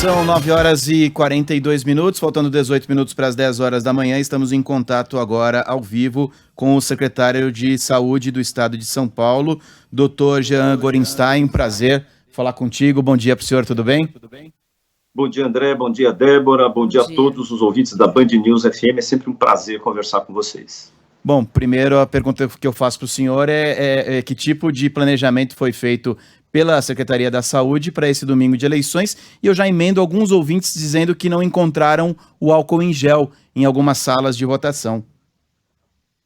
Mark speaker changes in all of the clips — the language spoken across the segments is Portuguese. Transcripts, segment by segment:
Speaker 1: São 9 horas e 42 minutos, faltando 18 minutos para as 10 horas da manhã. Estamos em contato agora, ao vivo, com o secretário de Saúde do Estado de São Paulo, Dr. Jean Gorenstein. Prazer falar contigo. Bom dia para o senhor, tudo bem?
Speaker 2: Bom dia, André. Bom dia, Débora. Bom dia a todos os ouvintes da Band News FM. É sempre um prazer conversar com vocês.
Speaker 1: Bom, primeiro a pergunta que eu faço para o senhor é que tipo de planejamento foi feito pela Secretaria da Saúde para esse domingo de eleições, e eu já emendo alguns ouvintes dizendo que não encontraram o álcool em gel em algumas salas de votação.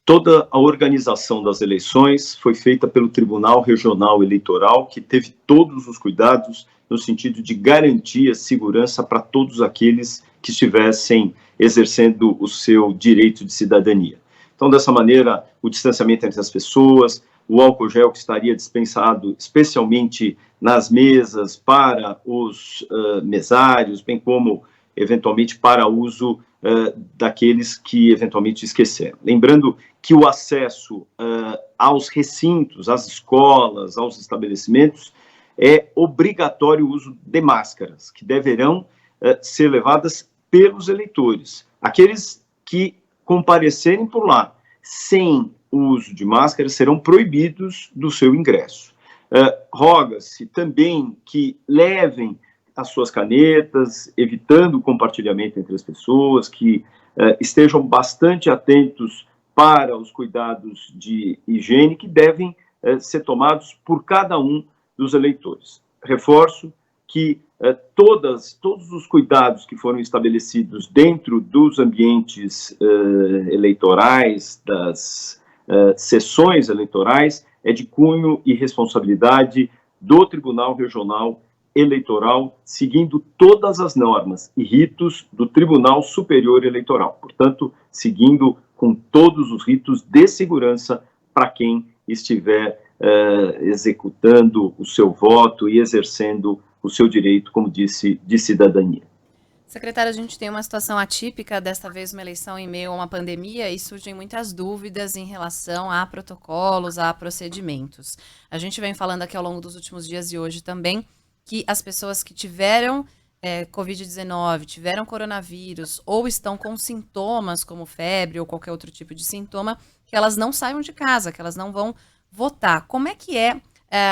Speaker 2: Toda a organização das eleições foi feita pelo Tribunal Regional Eleitoral, que teve todos os cuidados no sentido de garantir a segurança para todos aqueles que estivessem exercendo o seu direito de cidadania. Então, dessa maneira, o distanciamento entre as pessoas, o álcool gel que estaria dispensado especialmente nas mesas para os mesários, bem como, eventualmente, para uso daqueles que, eventualmente, esqueceram. Lembrando que o acesso aos recintos, às escolas, aos estabelecimentos, é obrigatório o uso de máscaras, que deverão ser levadas pelos eleitores. Aqueles que comparecerem por lá sem o uso de máscara serão proibidos do seu ingresso. Roga-se também que levem as suas canetas, evitando o compartilhamento entre as pessoas, que estejam bastante atentos para os cuidados de higiene que devem ser tomados por cada um dos eleitores. Reforço que todos os cuidados que foram estabelecidos dentro dos ambientes eleitorais, das sessões eleitorais, é de cunho e responsabilidade do Tribunal Regional Eleitoral, seguindo todas as normas e ritos do Tribunal Superior Eleitoral. Portanto, seguindo com todos os ritos de segurança para quem estiver executando o seu voto e exercendo o seu direito, como disse, de cidadania.
Speaker 3: Secretário, a gente tem uma situação atípica, desta vez uma eleição em meio a uma pandemia, e surgem muitas dúvidas em relação a protocolos, a procedimentos. A gente vem falando aqui ao longo dos últimos dias e hoje também que as pessoas que tiveram Covid-19, tiveram coronavírus ou estão com sintomas como febre ou qualquer outro tipo de sintoma, que elas não saiam de casa, que elas não vão votar. Como é que é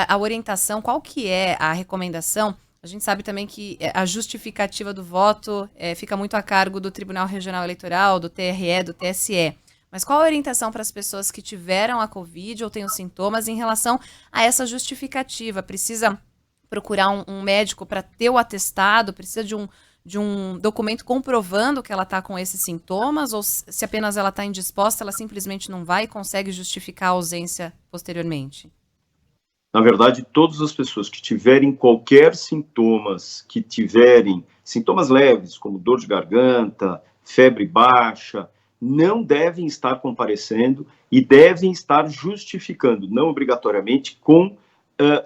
Speaker 3: a orientação, qual que é a recomendação? A gente sabe também que a justificativa do voto fica muito a cargo do Tribunal Regional Eleitoral, do TRE, do TSE. Mas qual a orientação para as pessoas que tiveram a Covid ou têm os sintomas em relação a essa justificativa? Precisa procurar um médico para ter o atestado? Precisa de um documento comprovando que ela está com esses sintomas? Ou se apenas ela está indisposta, ela simplesmente não vai e consegue justificar a ausência posteriormente?
Speaker 2: Na verdade, todas as pessoas que tiverem qualquer sintomas, que tiverem sintomas leves, como dor de garganta, febre baixa, não devem estar comparecendo e devem estar justificando, não obrigatoriamente, com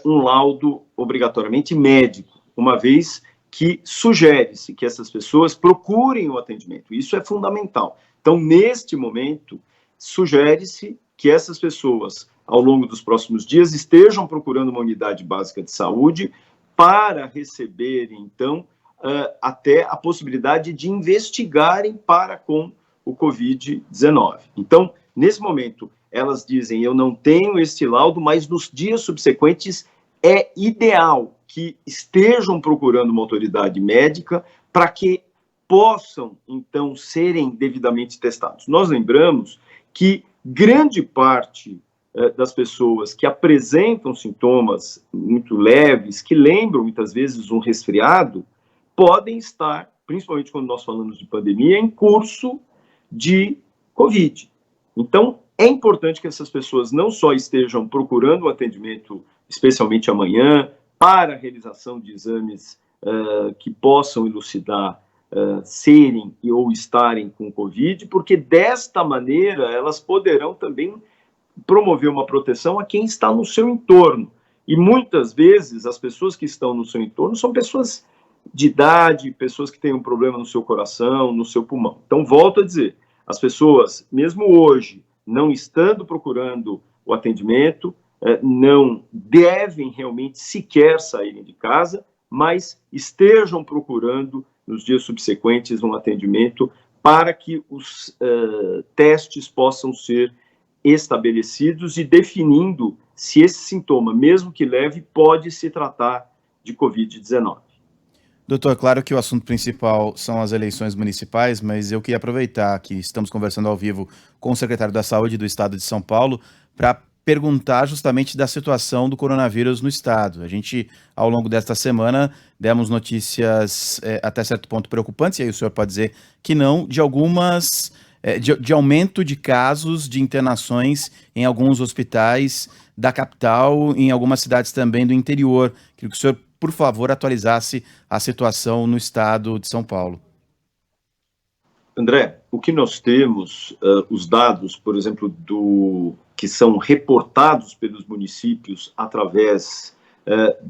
Speaker 2: um laudo obrigatoriamente médico, uma vez que sugere-se que essas pessoas procurem o atendimento. Isso é fundamental. Então, neste momento, sugere-se que essas pessoas, ao longo dos próximos dias, estejam procurando uma unidade básica de saúde para receberem, então, até a possibilidade de investigarem para com o Covid-19. Então, nesse momento, elas dizem, eu não tenho este laudo, mas nos dias subsequentes é ideal que estejam procurando uma autoridade médica para que possam, então, serem devidamente testados. Nós lembramos que grande parte das pessoas que apresentam sintomas muito leves, que lembram muitas vezes um resfriado, podem estar, principalmente quando nós falamos de pandemia, em curso de Covid. Então, é importante que essas pessoas não só estejam procurando um atendimento, especialmente amanhã, para a realização de exames que possam elucidar serem ou estarem com Covid, porque desta maneira elas poderão também promover uma proteção a quem está no seu entorno. E muitas vezes as pessoas que estão no seu entorno são pessoas de idade, pessoas que têm um problema no seu coração, no seu pulmão. Então, volto a dizer, as pessoas, mesmo hoje, não estando procurando o atendimento, não devem realmente sequer saírem de casa, mas estejam procurando, nos dias subsequentes, um atendimento para que os testes possam ser estabelecidos e definindo se esse sintoma, mesmo que leve, pode se tratar de Covid-19.
Speaker 1: Doutor, claro que o assunto principal são as eleições municipais, mas eu queria aproveitar que estamos conversando ao vivo com o secretário da Saúde do Estado de São Paulo para perguntar justamente da situação do coronavírus no estado. A gente, ao longo desta semana, demos notícias até certo ponto preocupantes, e aí o senhor pode dizer que não, de algumas... de aumento de casos de internações em alguns hospitais da capital, em algumas cidades também do interior. Queria que o senhor, por favor, atualizasse a situação no estado de São Paulo.
Speaker 2: André, o que nós temos, os dados, por exemplo, que são reportados pelos municípios através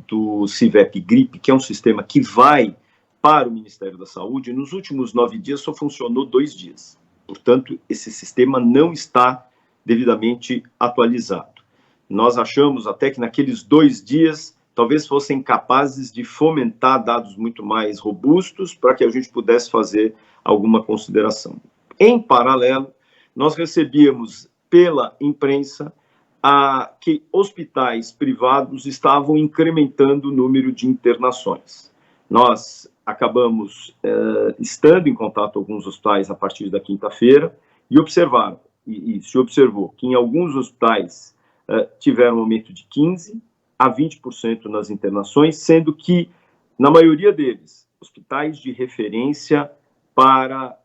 Speaker 2: do CIVEP Gripe, que é um sistema que vai para o Ministério da Saúde, nos últimos 9 dias só funcionou 2 dias. Portanto, esse sistema não está devidamente atualizado. Nós achamos até que naqueles 2 dias talvez fossem capazes de fomentar dados muito mais robustos para que a gente pudesse fazer alguma consideração. Em paralelo, nós recebíamos pela imprensa que hospitais privados estavam incrementando o número de internações. Nós acabamos estando em contato com alguns hospitais a partir da quinta-feira e observaram, e se observou que em alguns hospitais tiveram um aumento de 15% a 20% nas internações, sendo que, na maioria deles, hospitais de referência para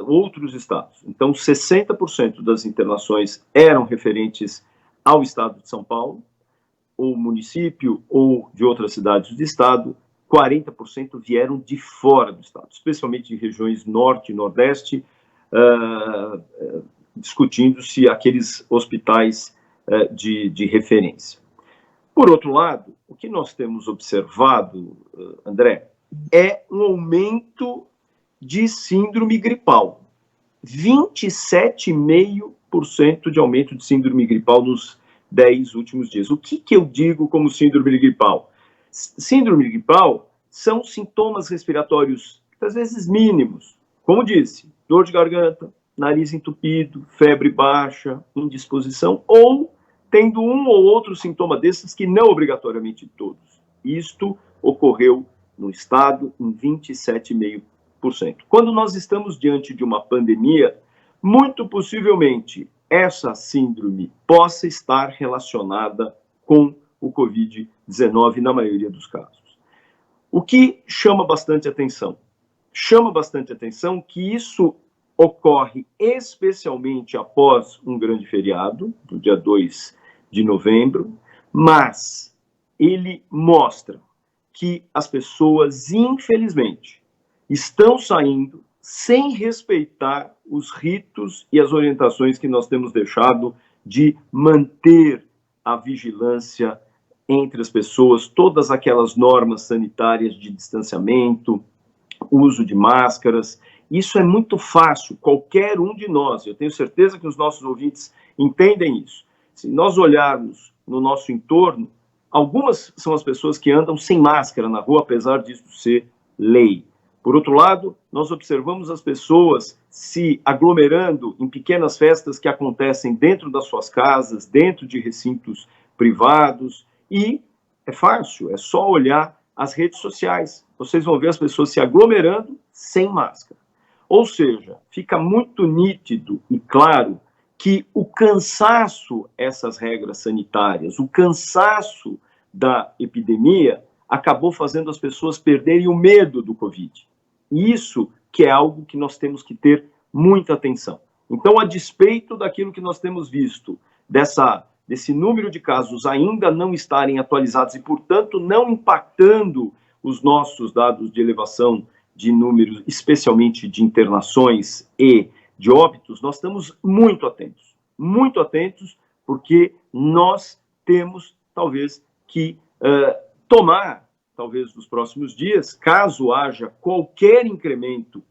Speaker 2: outros estados. Então, 60% das internações eram referentes ao estado de São Paulo, ou município, ou de outras cidades do estado. 40% vieram de fora do estado, especialmente de regiões norte e nordeste, discutindo se aqueles hospitais de referência. Por outro lado, o que nós temos observado, André, é um aumento de síndrome gripal. 27,5% de aumento de síndrome gripal nos 10 últimos dias. O que eu digo como síndrome gripal? Síndrome gripal são sintomas respiratórios, às vezes mínimos. Como disse, dor de garganta, nariz entupido, febre baixa, indisposição, ou tendo um ou outro sintoma desses que não obrigatoriamente todos. Isto ocorreu no estado em 27,5%. Quando nós estamos diante de uma pandemia, muito possivelmente essa síndrome possa estar relacionada com o Covid-19 na maioria dos casos. O que chama bastante atenção? Chama bastante atenção que isso ocorre especialmente após um grande feriado, no dia 2 de novembro, mas ele mostra que as pessoas, infelizmente, estão saindo sem respeitar os ritos e as orientações que nós temos deixado de manter a vigilância entre as pessoas, todas aquelas normas sanitárias de distanciamento, uso de máscaras. Isso é muito fácil, qualquer um de nós, eu tenho certeza que os nossos ouvintes entendem isso. Se nós olharmos no nosso entorno, algumas são as pessoas que andam sem máscara na rua, apesar disso ser lei. Por outro lado, nós observamos as pessoas se aglomerando em pequenas festas que acontecem dentro das suas casas, dentro de recintos privados, e é fácil, é só olhar as redes sociais. Vocês vão ver as pessoas se aglomerando sem máscara. Ou seja, fica muito nítido e claro que o cansaço, essas regras sanitárias, o cansaço da epidemia, acabou fazendo as pessoas perderem o medo do Covid. E isso que é algo que nós temos que ter muita atenção. Então, a despeito daquilo que nós temos visto, desse número de casos ainda não estarem atualizados e, portanto, não impactando os nossos dados de elevação de números, especialmente de internações e de óbitos, nós estamos muito atentos, porque nós temos, talvez, que tomar, talvez, nos próximos dias, caso haja qualquer incremento,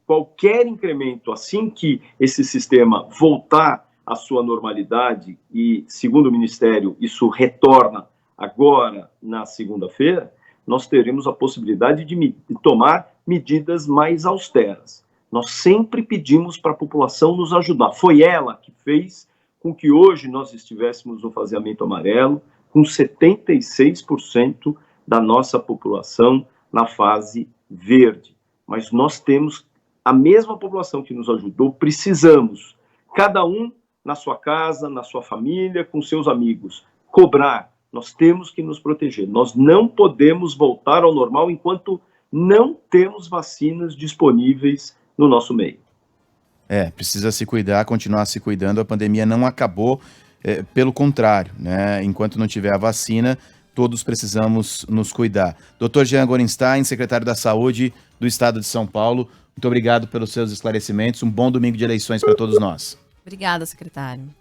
Speaker 2: assim que esse sistema voltar à sua normalidade, e, segundo o Ministério, isso retorna agora na segunda-feira, nós teremos a possibilidade de tomar medidas mais austeras. Nós sempre pedimos para a população nos ajudar. Foi ela que fez com que hoje nós estivéssemos no faseamento amarelo, com 76% da nossa população na fase verde. Mas nós temos a mesma população que nos ajudou, precisamos, cada um na sua casa, na sua família, com seus amigos, cobrar. Nós temos que nos proteger. Nós não podemos voltar ao normal enquanto não temos vacinas disponíveis no nosso meio.
Speaker 1: Precisa se cuidar, continuar se cuidando. A pandemia não acabou, pelo contrário, né? Enquanto não tiver a vacina, todos precisamos nos cuidar. Dr. Jean Gorenstein, secretário da Saúde do Estado de São Paulo, muito obrigado pelos seus esclarecimentos. Um bom domingo de eleições para todos nós.
Speaker 3: Obrigada, secretário.